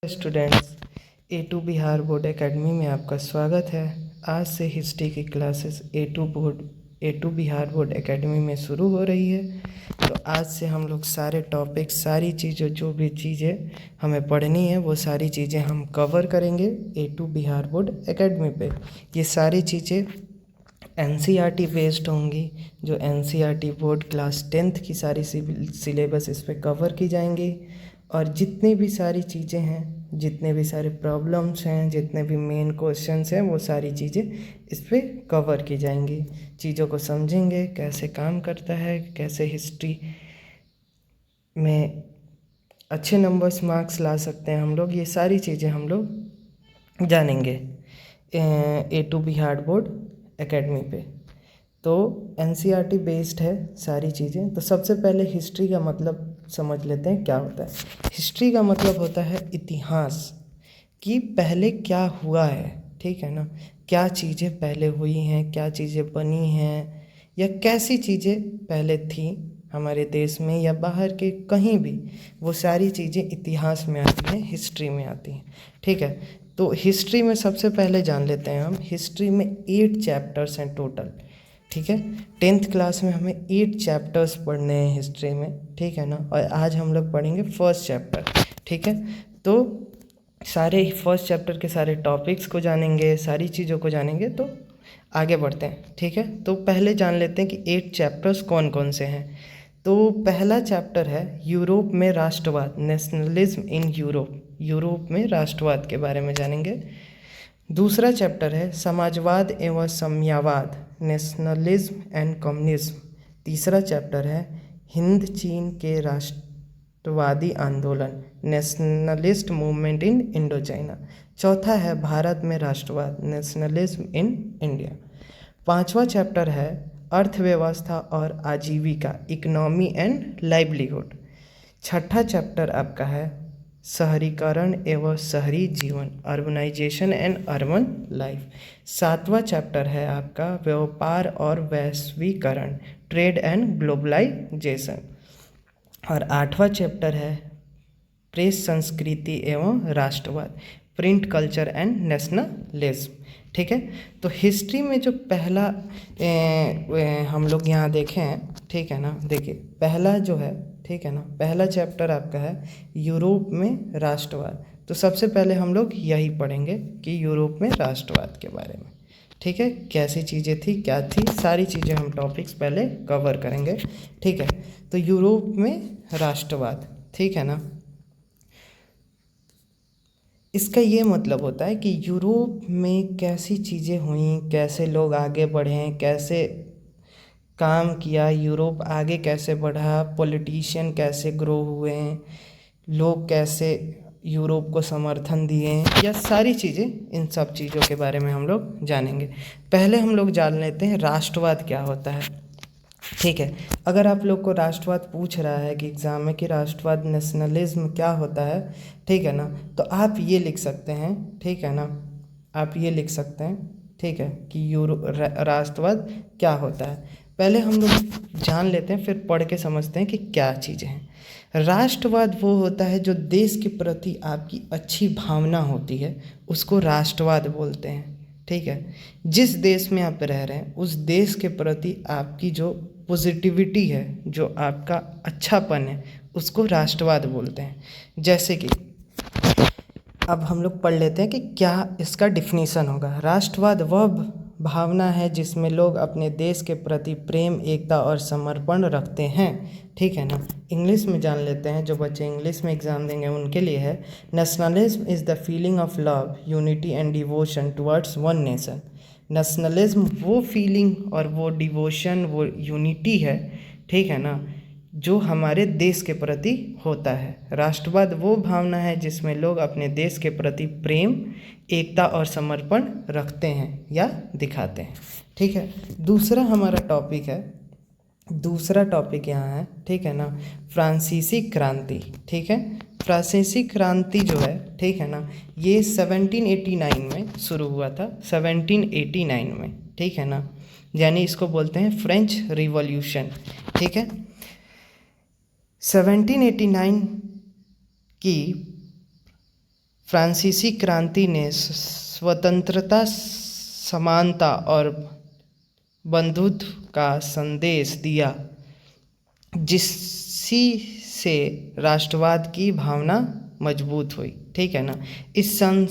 Students, A to Bihar board academy में आपका स्वागत है। आज से हिस्ट्री की classes A to Bihar board academy में शुरू हो रही है। तो आज से हम लोग सारे टॉपिक, सारी चीज़ें, जो भी चीज़ें हमें पढ़नी है वो सारी चीज़ें हम कवर करेंगे ए टू बिहार बोर्ड एकेडमी पे। ये सारी चीज़ें एनसीईआरटी बेस्ड होंगी। जो एनसीईआरटी बोर्ड क्लास 10th की सारी सिलेबस इस पर कवर की जाएंगी। और जितनी भी सारी चीज़ें हैं, जितने भी सारे प्रॉब्लम्स हैं, जितने भी मेन क्वेश्चंस हैं, वो सारी चीज़ें इस पर कवर की जाएंगी। चीज़ों को समझेंगे, कैसे काम करता है, कैसे हिस्ट्री में अच्छे नंबर्स मार्क्स ला सकते हैं हम लोग, ये सारी चीज़ें हम लोग जानेंगे ए टू बिहार बोर्ड एकेडमी पे। तो एनसीईआरटी बेस्ड है सारी चीज़ें। तो सबसे पहले हिस्ट्री का मतलब समझ लेते हैं क्या होता है। हिस्ट्री का मतलब होता है इतिहास, कि पहले क्या हुआ है, ठीक है ना। क्या चीज़ें पहले हुई हैं, क्या चीज़ें बनी हैं, या कैसी चीज़ें पहले थी हमारे देश में या बाहर के कहीं भी, वो सारी चीज़ें इतिहास में आती हैं, हिस्ट्री में आती हैं, ठीक है। तो हिस्ट्री में सबसे पहले जान लेते हैं हम। हिस्ट्री में 8 चैप्टर्स हैं टोटल, ठीक है। 10th क्लास में हमें 8 चैप्टर्स पढ़ने हैं हिस्ट्री में, ठीक है ना। और आज हम लोग पढ़ेंगे फर्स्ट चैप्टर, ठीक है। तो सारे फर्स्ट चैप्टर के सारे टॉपिक्स को जानेंगे, सारी चीज़ों को जानेंगे। तो आगे बढ़ते हैं, ठीक है। तो पहले जान लेते हैं कि 8 चैप्टर्स कौन कौन से हैं। तो पहला चैप्टर है यूरोप में राष्ट्रवाद, नेशनलिज्म इन यूरोप। यूरोप में राष्ट्रवाद के बारे में जानेंगे। दूसरा चैप्टर है समाजवाद एवं साम्यवाद, नेशनलिज्म एंड कम्युनिज्म। तीसरा चैप्टर है हिंद चीन के राष्ट्रवादी आंदोलन, nationalist movement in Indo China. चौथा है भारत में राष्ट्रवाद, नेशनलिज्म इन इंडिया। पांचवा चैप्टर है अर्थव्यवस्था और आजीविका, इकोनॉमी एंड लाइवलीहुड। छठा चैप्टर आपका है शहरीकरण एवं शहरी जीवन, अर्बनाइजेशन एंड अर्बन लाइफ। सातवां चैप्टर है आपका व्यापार और वैश्वीकरण, ट्रेड एंड ग्लोबलाइजेशन। और आठवां चैप्टर है प्रेस संस्कृति एवं राष्ट्रवाद, प्रिंट कल्चर एंड नेशनलिज्म, ठीक है। तो हिस्ट्री में जो पहला हम लोग यहाँ देखें हैं, ठीक है ना। देखिए पहला जो है, ठीक है ना, पहला चैप्टर आपका है यूरोप में राष्ट्रवाद। तो सबसे पहले हम लोग यही पढ़ेंगे कि यूरोप में राष्ट्रवाद के बारे में, ठीक है। कैसी चीज़ें थी, क्या थी, सारी चीज़ें हम टॉपिक्स पहले कवर करेंगे, ठीक है। तो यूरोप में राष्ट्रवाद, ठीक है ना। इसका ये मतलब होता है कि यूरोप में कैसी चीज़ें हुई, कैसे लोग आगे बढ़े, कैसे काम किया, यूरोप आगे कैसे बढ़ा, पॉलिटिशियन कैसे ग्रो हुए, लोग कैसे यूरोप को समर्थन दिए, या सारी चीज़ें, इन सब चीज़ों के बारे में हम लोग जानेंगे। पहले हम लोग जान लेते हैं राष्ट्रवाद क्या होता है, ठीक है। अगर आप लोग को राष्ट्रवाद पूछ रहा है कि एग्ज़ाम में कि राष्ट्रवाद, नेशनलिज्म क्या होता है, ठीक है ना, तो आप ये लिख सकते हैं, ठीक है ना, आप ये लिख सकते हैं, ठीक है, कि राष्ट्रवाद क्या होता है। पहले हम लोग जान लेते हैं, फिर पढ़ के समझते हैं कि क्या चीज़ें हैं। राष्ट्रवाद वो होता है जो देश के प्रति आपकी अच्छी भावना होती है, उसको राष्ट्रवाद बोलते हैं, ठीक है। जिस देश में आप रह रहे हैं उस देश के प्रति आपकी जो पॉजिटिविटी है, जो आपका अच्छापन है, उसको राष्ट्रवाद बोलते हैं। जैसे कि अब हम लोग पढ़ लेते हैं कि क्या इसका डिफिनीसन होगा। राष्ट्रवाद वह भावना है जिसमें लोग अपने देश के प्रति प्रेम, एकता और समर्पण रखते हैं, ठीक है ना। इंग्लिश में जान लेते हैं, जो बच्चे इंग्लिश में एग्ज़ाम देंगे उनके लिए है nationalism is the feeling of love, unity and devotion towards one nation. Nationalism वो फीलिंग और वो डिवोशन, वो यूनिटी है, ठीक है ना, जो हमारे देश के प्रति होता है। राष्ट्रवाद वो भावना है जिसमें लोग अपने देश के प्रति प्रेम, एकता और समर्पण रखते हैं या दिखाते हैं, ठीक है। दूसरा हमारा टॉपिक है, दूसरा टॉपिक यहाँ है, ठीक है ना, फ्रांसीसी क्रांति, ठीक है। फ्रांसीसी क्रांति जो है, ठीक है ना, ये 1789 में शुरू हुआ था, 1789 में, ठीक है ना। यानी इसको बोलते हैं फ्रेंच रिवॉल्यूशन, ठीक है। 1789 की फ्रांसीसी क्रांति ने स्वतंत्रता, समानता और बंधुत्व का संदेश दिया, जिससे से राष्ट्रवाद की भावना मजबूत हुई। ठीक है ना। इस सन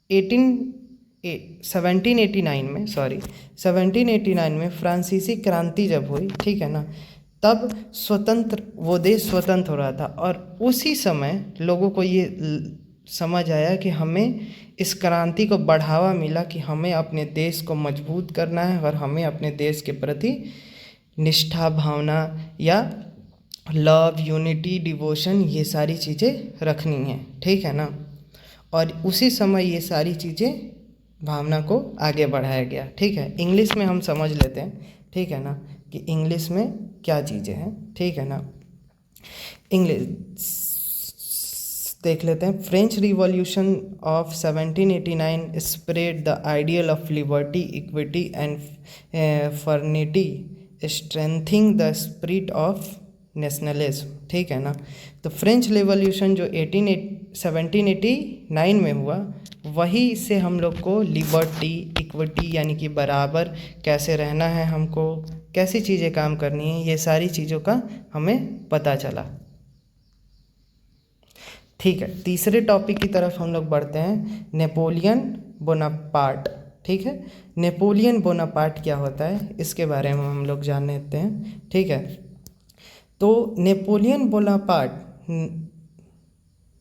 1789 में फ्रांसीसी क्रांति जब हुई, ठीक है ना, तब वो देश स्वतंत्र हो रहा था और उसी समय लोगों को ये समझ आया कि हमें इस क्रांति को बढ़ावा मिला कि हमें अपने देश को मजबूत करना है और हमें अपने देश के प्रति निष्ठा भावना या लव, यूनिटी, डिवोशन, ये सारी चीज़ें रखनी हैं। ठीक है ना। और उसी समय ये सारी चीज़ें भावना को आगे बढ़ाया गया। ठीक है। इंग्लिश में हम समझ लेते हैं, ठीक है ना, कि इंग्लिश में क्या चीज़ें हैं। ठीक है ना। इंग्लिश देख लेते हैं। French revolution of 1789 spread the ideal of liberty, equity and fraternity, strengthening the spirit of nationalism. ठीक है ना। तो फ्रेंच रिवॉल्यूशन जो 1789 में हुआ, वही से हम लोग को लिबर्टी, इक्विटी यानी कि बराबर कैसे रहना है, हमको कैसी चीज़ें काम करनी है, ये सारी चीज़ों का हमें पता चला। ठीक है। तीसरे टॉपिक की तरफ हम लोग बढ़ते हैं, नेपोलियन बोनापार्ट। ठीक है। नेपोलियन बोनापार्ट क्या होता है, इसके बारे में हम लोग जान लेते हैं। ठीक है। तो नेपोलियन बोनापार्ट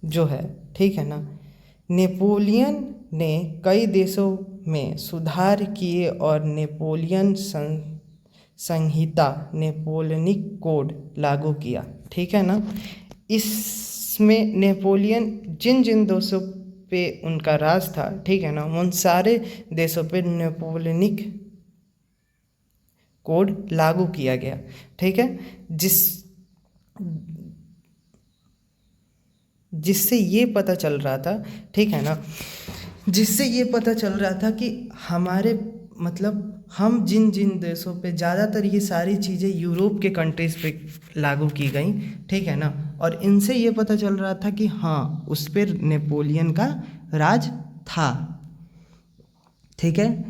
जो है, ठीक है ना, नेपोलियन ने कई देशों में सुधार किए और नेपोलियन संहिता, नेपोलियनिक कोड लागू किया। ठीक है ना। इसमें नेपोलियन जिन जिन देशों पे उनका राज था, ठीक है ना, उन सारे देशों पे नेपोलियनिक कोड लागू किया गया। ठीक है। जिससे ये पता चल रहा था, ठीक है ना, जिससे ये पता चल रहा था कि हमारे मतलब हम जिन जिन देशों पे ज़्यादातर ये सारी चीज़ें यूरोप के कंट्रीज़ पे लागू की गई। ठीक है ना। और इनसे ये पता चल रहा था कि हाँ, उस पर नेपोलियन का राज था। ठीक है।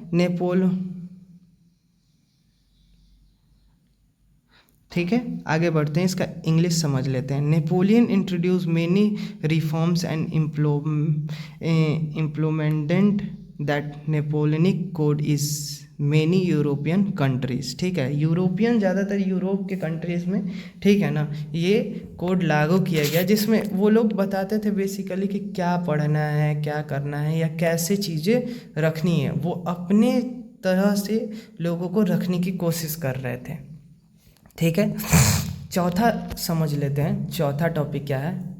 ठीक है। आगे बढ़ते हैं, इसका इंग्लिश समझ लेते हैं। Napoleon introduce many reforms and implemented that Napoleonic code is many European countries. ठीक है। यूरोपियन, ज़्यादातर यूरोप के कंट्रीज़ में, ठीक है ना, ये कोड लागू किया गया, जिसमें वो लोग बताते थे बेसिकली कि क्या पढ़ना है, क्या करना है, या कैसे चीज़ें रखनी है। वो अपने तरह से लोगों को रखने की कोशिश कर रहे थे। ठीक है। चौथा समझ लेते हैं, चौथा टॉपिक क्या है,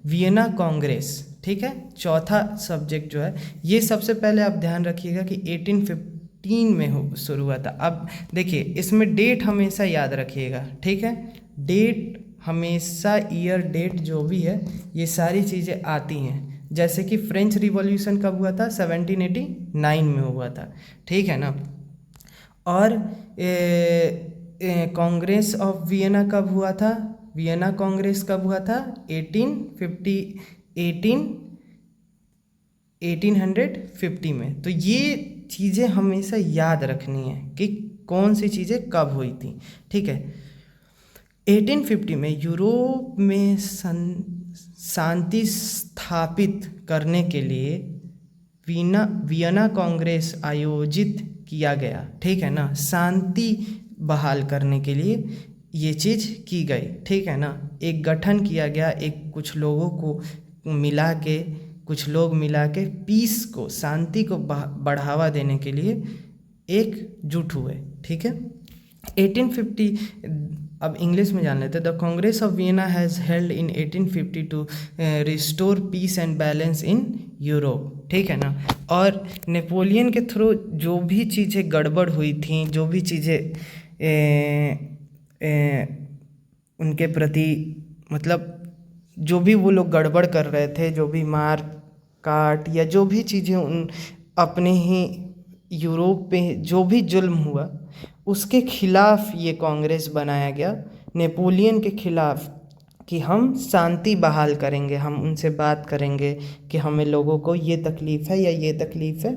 वियना कांग्रेस। ठीक है। चौथा सब्जेक्ट जो है, ये सबसे पहले आप ध्यान रखिएगा कि 1815 में शुरू हुआ था। अब देखिए, इसमें डेट हमेशा याद रखिएगा। ठीक है। डेट हमेशा, ईयर डेट जो भी है, ये सारी चीज़ें आती हैं। जैसे कि फ्रेंच रिवॉल्यूशन कब हुआ था, 1789 में हुआ था। ठीक है ना। और कांग्रेस ऑफ वियना कब हुआ था, वियना कांग्रेस कब हुआ था, 1850 में। तो ये चीज़ें हमेशा याद रखनी है कि कौन सी चीज़ें कब हुई थी। ठीक है। 1850 में यूरोप में शांति स्थापित करने के लिए वियना कांग्रेस आयोजित किया गया। ठीक है ना। शांति बहाल करने के लिए ये चीज़ की गई। ठीक है ना। एक गठन किया गया, एक कुछ लोगों को मिला के, कुछ लोग मिला के पीस को, शांति को बढ़ावा देने के लिए एकजुट हुए। ठीक है। 1850, अब इंग्लिश में जान लेते हैं। The Congress of Vienna has held in 1850 to restore peace and balance in Europe. ठीक है ना। और नेपोलियन के थ्रू जो भी चीज़ें गड़बड़ हुई थी, जो भी चीज़ें उनके प्रति, मतलब जो भी वो लोग गड़बड़ कर रहे थे, जो भी मार काट या जो भी चीज़ें उन अपने ही यूरोप पे जो भी जुल्म हुआ, उसके खिलाफ ये कांग्रेस बनाया गया। नेपोलियन के खिलाफ कि हम शांति बहाल करेंगे, हम उनसे बात करेंगे कि हमें लोगों को ये तकलीफ़ है या ये तकलीफ़ है,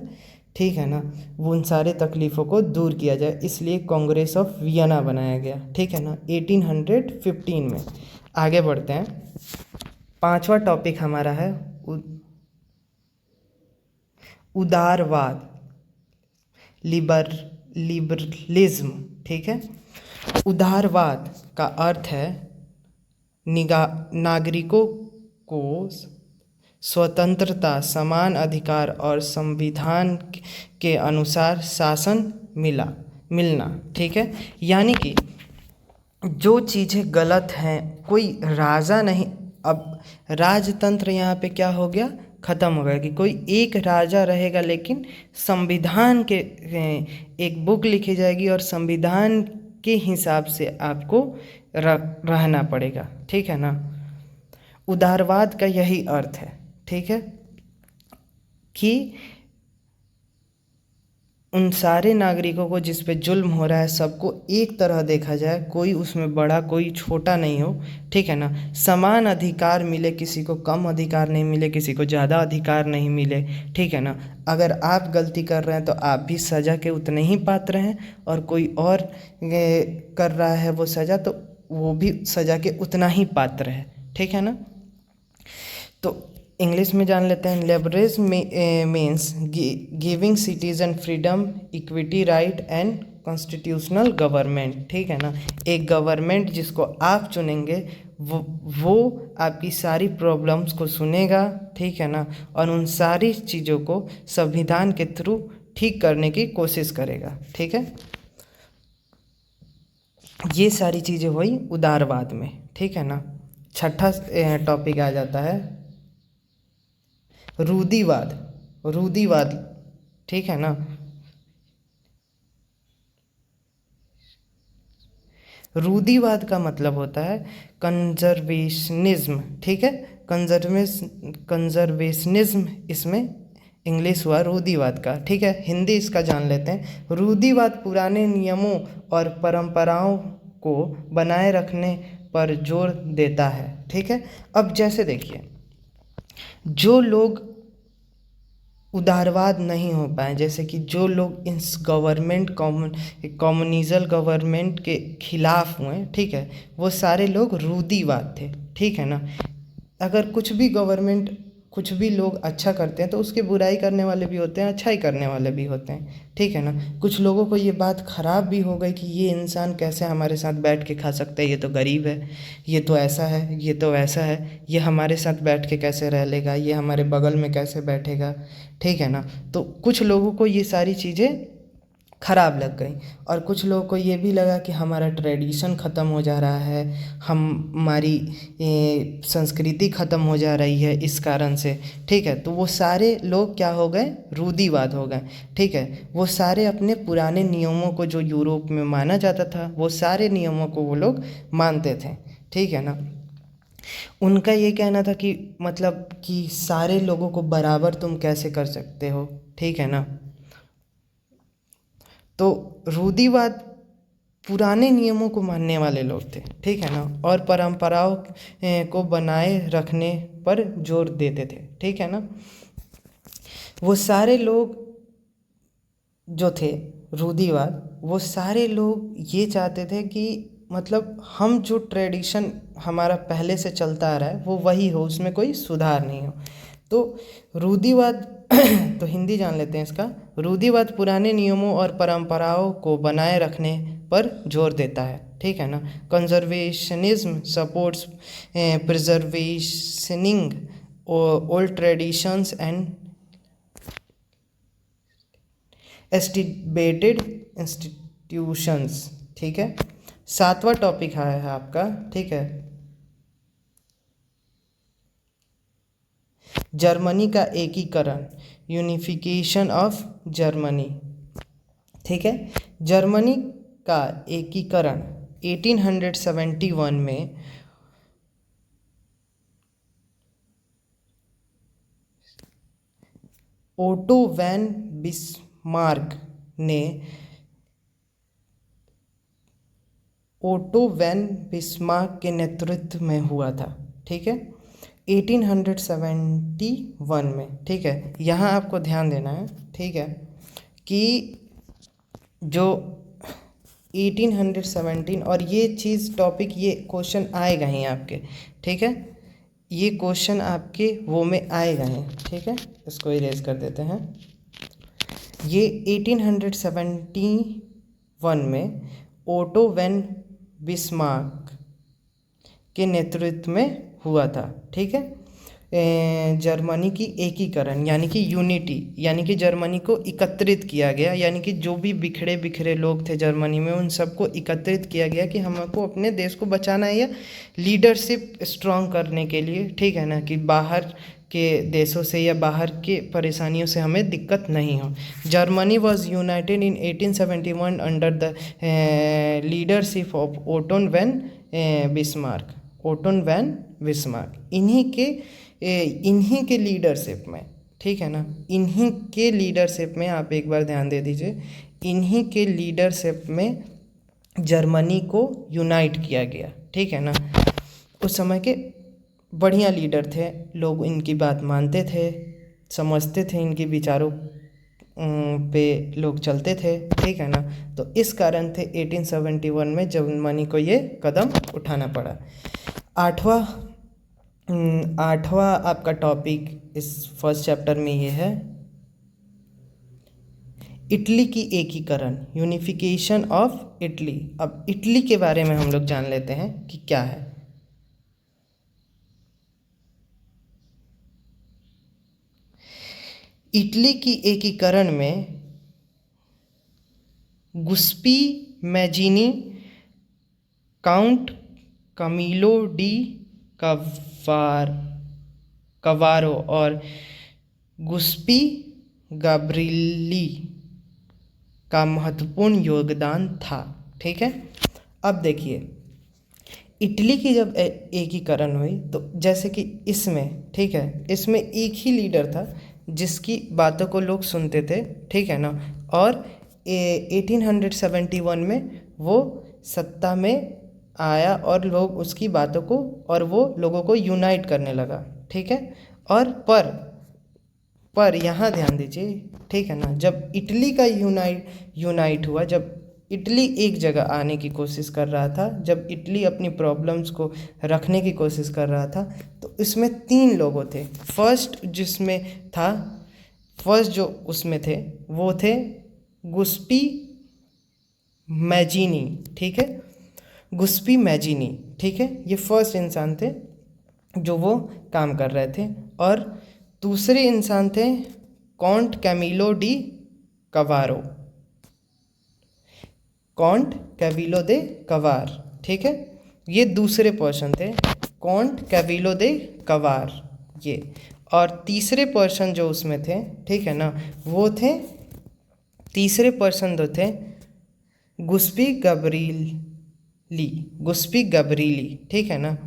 ठीक है ना, वो उन सारे तकलीफ़ों को दूर किया जाए, इसलिए कांग्रेस ऑफ वियना बनाया गया, ठीक है ना, 1815 में। आगे बढ़ते हैं। पांचवा टॉपिक हमारा है उदारवाद, लिबरलिज्म, ठीक है। उदारवाद का अर्थ है नागरिकों को स्वतंत्रता, समान अधिकार और संविधान के अनुसार शासन मिलना, ठीक है। यानी कि जो चीज़ें गलत हैं, कोई राजा नहीं, अब राजतंत्र यहाँ पे क्या हो गया, ख़त्म हो गया कि कोई एक राजा रहेगा, लेकिन संविधान के एक बुक लिखी जाएगी और संविधान के हिसाब से आपको रहना पड़ेगा, ठीक है ना। उदारवाद का यही अर्थ है, ठीक है, कि उन सारे नागरिकों को जिस पे जुल्म हो रहा है सबको एक तरह देखा जाए, कोई उसमें बड़ा कोई छोटा नहीं हो, ठीक है ना। समान अधिकार मिले, किसी को कम अधिकार नहीं मिले, किसी को ज़्यादा अधिकार नहीं मिले, ठीक है ना। अगर आप गलती कर रहे हैं तो आप भी सज़ा के उतने ही पात्र हैं, और कोई और कर रहा है वो सज़ा, तो वो भी सज़ा के उतना ही पात्र है, ठीक है ना। तो इंग्लिश में जान लेते हैं। Liberals means giving citizen freedom, equity, right and constitutional government, ठीक है ना। एक गवर्नमेंट जिसको आप चुनेंगे, वो आपकी सारी प्रॉब्लम्स को सुनेगा, ठीक है ना, और उन सारी चीज़ों को संविधान के थ्रू ठीक करने की कोशिश करेगा, ठीक है। ये सारी चीज़ें हुई उदारवाद में, ठीक है ना। छठा टॉपिक आ जाता है रूढ़िवाद, ठीक है ना। रूढ़िवाद का मतलब होता है कंजर्वेशनिज्म, ठीक है। कंजर्वेशनिज्म इसमें इंग्लिश हुआ रूढ़िवाद का, ठीक है। हिंदी इसका जान लेते हैं। रूढ़िवाद पुराने नियमों और परंपराओं को बनाए रखने पर जोर देता है, ठीक है। अब जैसे देखिए, जो लोग उदारवाद नहीं हो पाए, जैसे कि जो लोग इस कम्युनिज्म गवर्नमेंट के खिलाफ हुए, ठीक है, वो सारे लोग रूढ़िवाद थे, ठीक है ना। अगर कुछ भी गवर्नमेंट, कुछ भी लोग अच्छा करते हैं तो उसकी बुराई करने वाले भी होते हैं, अच्छाई करने वाले भी होते हैं, ठीक है ना। कुछ लोगों को ये बात ख़राब भी हो गई कि ये इंसान कैसे हमारे साथ बैठ के खा सकता है, ये तो गरीब है, ये तो ऐसा है, ये तो वैसा है, ये हमारे साथ बैठ के कैसे रह लेगा, ये हमारे बगल में कैसे बैठेगा, ठीक है ना। तो कुछ लोगों को ये सारी चीज़ें ख़राब लग गई, और कुछ लोगों को ये भी लगा कि हमारा ट्रेडिशन ख़त्म हो जा रहा है, हमारी संस्कृति ख़त्म हो जा रही है इस कारण से, ठीक है। तो वो सारे लोग क्या हो गए, रूढ़िवाद हो गए, ठीक है। वो सारे अपने पुराने नियमों को, जो यूरोप में माना जाता था, वो सारे नियमों को वो लोग मानते थे, ठीक है ना। उनका ये कहना था कि मतलब कि सारे लोगों को बराबर तुम कैसे कर सकते हो, ठीक है ना। तो रूढ़िवाद पुराने नियमों को मानने वाले लोग थे, ठीक है ना, और परंपराओं को बनाए रखने पर जोर देते थे, ठीक है ना। वो सारे लोग जो थे रूढ़िवाद, वो सारे लोग ये चाहते थे कि मतलब हम जो ट्रेडिशन हमारा पहले से चलता आ रहा है वो वही हो, उसमें कोई सुधार नहीं हो। तो रूढ़िवाद तो हिंदी जान लेते हैं इसका। रूढ़िवाद पुराने नियमों और परंपराओं को बनाए रखने पर जोर देता है, ठीक है ना। Conservatism supports preserving old traditions and established institutions, ठीक है। सातवां टॉपिक है आपका, ठीक है, जर्मनी का एकीकरण, यूनिफिकेशन ऑफ जर्मनी, ठीक है। जर्मनी का एकीकरण 1871 में ओटो वैन बिस्मार्क ने ओटो वैन बिस्मार्क के नेतृत्व में हुआ था, ठीक है, 1871 में, ठीक है। यहाँ आपको ध्यान देना है, ठीक है, कि जो 1817 और ये चीज़ टॉपिक, ये क्वेश्चन आएगा ही आपके, ठीक है, ये क्वेश्चन आपके वो में आएगा ही, ठीक है। इसको इरेज कर देते हैं। ये 1871 में ओटो वैन बिस्मार्क के नेतृत्व में हुआ था, ठीक है। जर्मनी की एकीकरण यानी कि यूनिटी, यानी कि जर्मनी को एकत्रित किया गया, यानी कि जो भी बिखरे बिखरे लोग थे जर्मनी में उन सबको एकत्रित किया गया कि हमको अपने देश को बचाना है या लीडरशिप स्ट्रॉन्ग करने के लिए, ठीक है ना, कि बाहर के देशों से या बाहर के परेशानियों से हमें दिक्कत नहीं हो। Germany was united in 1871 under the leadership of Otto von Bismarck. Otto von Bismarck इन्हीं के लीडरशिप में, ठीक है ना, इन्हीं के लीडरशिप में, आप एक बार ध्यान दे दीजिए, इन्हीं के लीडरशिप में जर्मनी को यूनाइट किया गया, ठीक है ना। उस समय के बढ़िया लीडर थे, लोग इनकी बात मानते थे, समझते थे, इनके विचारों पे लोग चलते थे, ठीक है ना। तो इस कारण थे 1871 में जर्मनी को ये कदम उठाना पड़ा। आठवां आपका टॉपिक इस फर्स्ट चैप्टर में ये है इटली की एकीकरण, यूनिफिकेशन ऑफ इटली। अब इटली के बारे में हम लोग जान लेते हैं कि क्या है। इटली की एकीकरण में गुस्पी मैजिनी, काउंट कमीलो डी कवारो और गुस्पी गब्रिली का महत्वपूर्ण योगदान था, ठीक है। अब देखिए, इटली की जब एकीकरण हुई तो जैसे कि इसमें, ठीक है, इसमें एक ही लीडर था जिसकी बातों को लोग सुनते थे, ठीक है ना, और 1871 में वो सत्ता में आया और लोग उसकी बातों को, और वो लोगों को यूनाइट करने लगा, ठीक है। और पर यहाँ ध्यान दीजिए, ठीक है ना, जब इटली का यूनाइट हुआ, जब इटली एक जगह आने की कोशिश कर रहा था, जब इटली अपनी प्रॉब्लम्स को रखने की कोशिश कर रहा था, तो इसमें 3 लोगों थे। फर्स्ट जो उसमें थे वो थे गुस्पी मैजिनी, ठीक है, गुस्पी मैजिनी, ठीक है, ये फर्स्ट इंसान थे जो वो काम कर रहे थे। और दूसरे इंसान थे कॉन्ट कैमिलो डी कवारो, कॉन्ट कैविलो दे कवार, ठीक है, ये दूसरे पर्सन थे, कॉन्ट कैविलो दे कवार ये। और तीसरे पर्सन जो उसमें थे, ठीक है ना, वो थे, तीसरे पर्सन जो थे गुस्पी गब्रीली, ठीक है ना।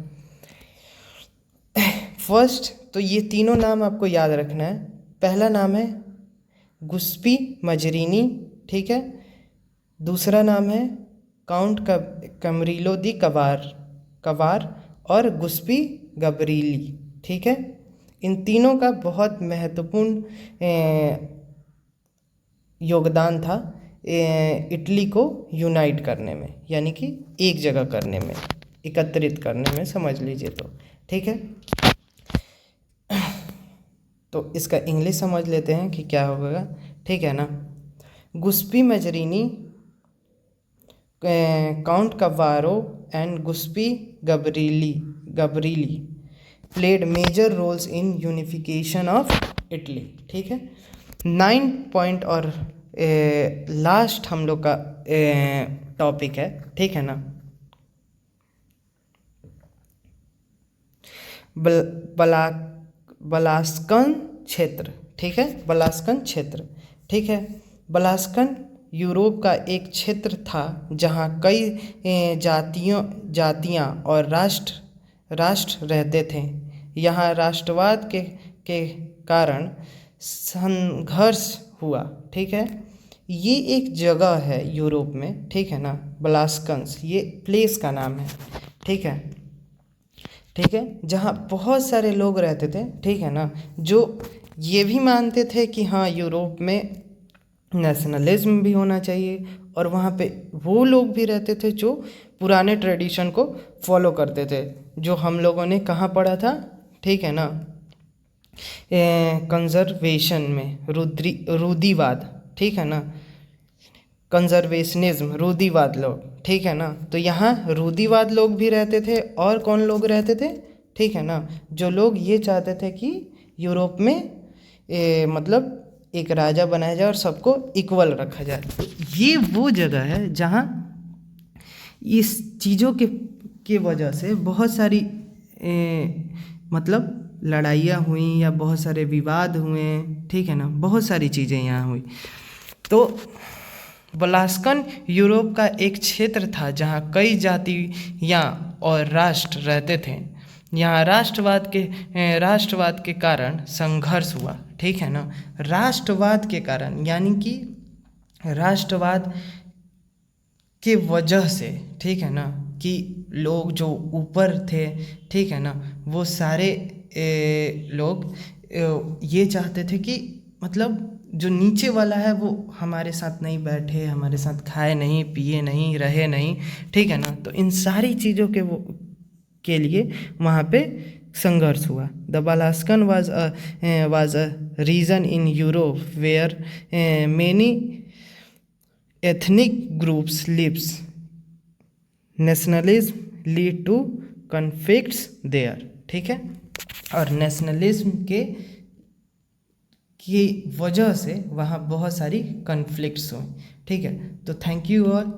फर्स्ट तो ये तीनों नाम आपको याद रखना है। पहला नाम है गुस्पी मजरीनी, ठीक है, दूसरा नाम है काउंट कमरीलो दी कवार और गुस्पी गब्रीली, ठीक है। इन तीनों का बहुत महत्वपूर्ण योगदान था इटली को यूनाइट करने में, यानी कि एक जगह करने में, एकत्रित करने में, समझ लीजिए तो, ठीक है। तो इसका इंग्लिश समझ लेते हैं कि क्या होगा, ठीक है ना। Giuseppe Mazzini, count Cavour and Giuseppe Garibaldi played major roles in unification of Italy, ठीक है। 9 पॉइंट और लास्ट हम लोग का टॉपिक है, ठीक है ना, बलास्कन क्षेत्र, ठीक है, बलास्कन क्षेत्र, ठीक है। बलास्कन यूरोप का एक क्षेत्र था जहाँ कई जातियाँ और राष्ट्र रहते थे। यहाँ राष्ट्रवाद के कारण संघर्ष हुआ, ठीक है। ये एक जगह है यूरोप में, ठीक है ना, ब्लास्कन्स ये प्लेस का नाम है, ठीक है, ठीक है, जहाँ बहुत सारे लोग रहते थे, ठीक है ना, जो ये भी मानते थे कि हाँ यूरोप में नेशनलिज्म भी होना चाहिए, और वहाँ पे वो लोग भी रहते थे जो पुराने ट्रेडिशन को फॉलो करते थे, जो हम लोगों ने कहाँ पढ़ा था, ठीक है ना, कंजर्वेशन में, रूढ़िवाद, ठीक है ना, कंजर्वेशनिज्म, रूढ़िवाद लोग, ठीक है ना, तो यहाँ रूढ़िवाद लोग भी रहते थे, और कौन लोग रहते थे, ठीक है ना, जो लोग ये चाहते थे कि यूरोप में मतलब एक राजा बनाया जाए और सबको इक्वल रखा जाए। तो ये वो जगह है जहाँ इस चीज़ों के वजह से बहुत सारी मतलब लड़ाइयाँ हुई या बहुत सारे विवाद हुए, ठीक है ना, बहुत सारी चीज़ें यहाँ हुई। तो ब्लास्कन यूरोप का एक क्षेत्र था जहाँ कई जातियाँ और राष्ट्र रहते थे। यहाँ राष्ट्रवाद के कारण संघर्ष हुआ, ठीक है ना, राष्ट्रवाद के कारण, यानी कि राष्ट्रवाद के वजह से, ठीक है ना, कि लोग जो ऊपर थे, ठीक है ना, वो सारे लोग ये चाहते थे कि मतलब जो नीचे वाला है वो हमारे साथ नहीं बैठे, हमारे साथ खाए नहीं, पिए नहीं, रहे नहीं, ठीक है ना, तो इन सारी चीज़ों के लिए वहाँ पे संघर्ष हुआ। द बालास्कन was a region in Europe where many ethnic groups lives, nationalism lead to conflicts there, ठीक है, और नेशनलिज्म की वजह से वहाँ बहुत सारी कन्फ्लिक्ट्स हुई, ठीक है। तो थैंक यू ऑल,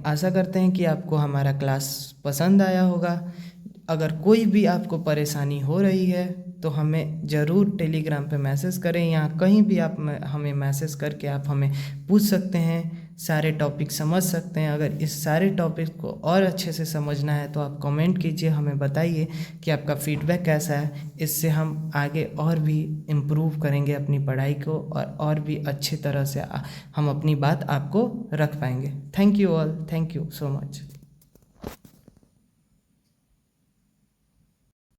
आशा करते हैं कि आपको हमारा क्लास पसंद आया होगा। अगर कोई भी आपको परेशानी हो रही है तो हमें ज़रूर टेलीग्राम पे मैसेज करें, या कहीं भी आप हमें मैसेज करके आप हमें पूछ सकते हैं, सारे टॉपिक समझ सकते हैं। अगर इस सारे टॉपिक को और अच्छे से समझना है तो आप कमेंट कीजिए, हमें बताइए कि आपका फीडबैक कैसा है। इससे हम आगे और भी इम्प्रूव करेंगे अपनी पढ़ाई को, और भी अच्छी तरह से हम अपनी बात आपको रख पाएंगे। Thank you all, thank you so much.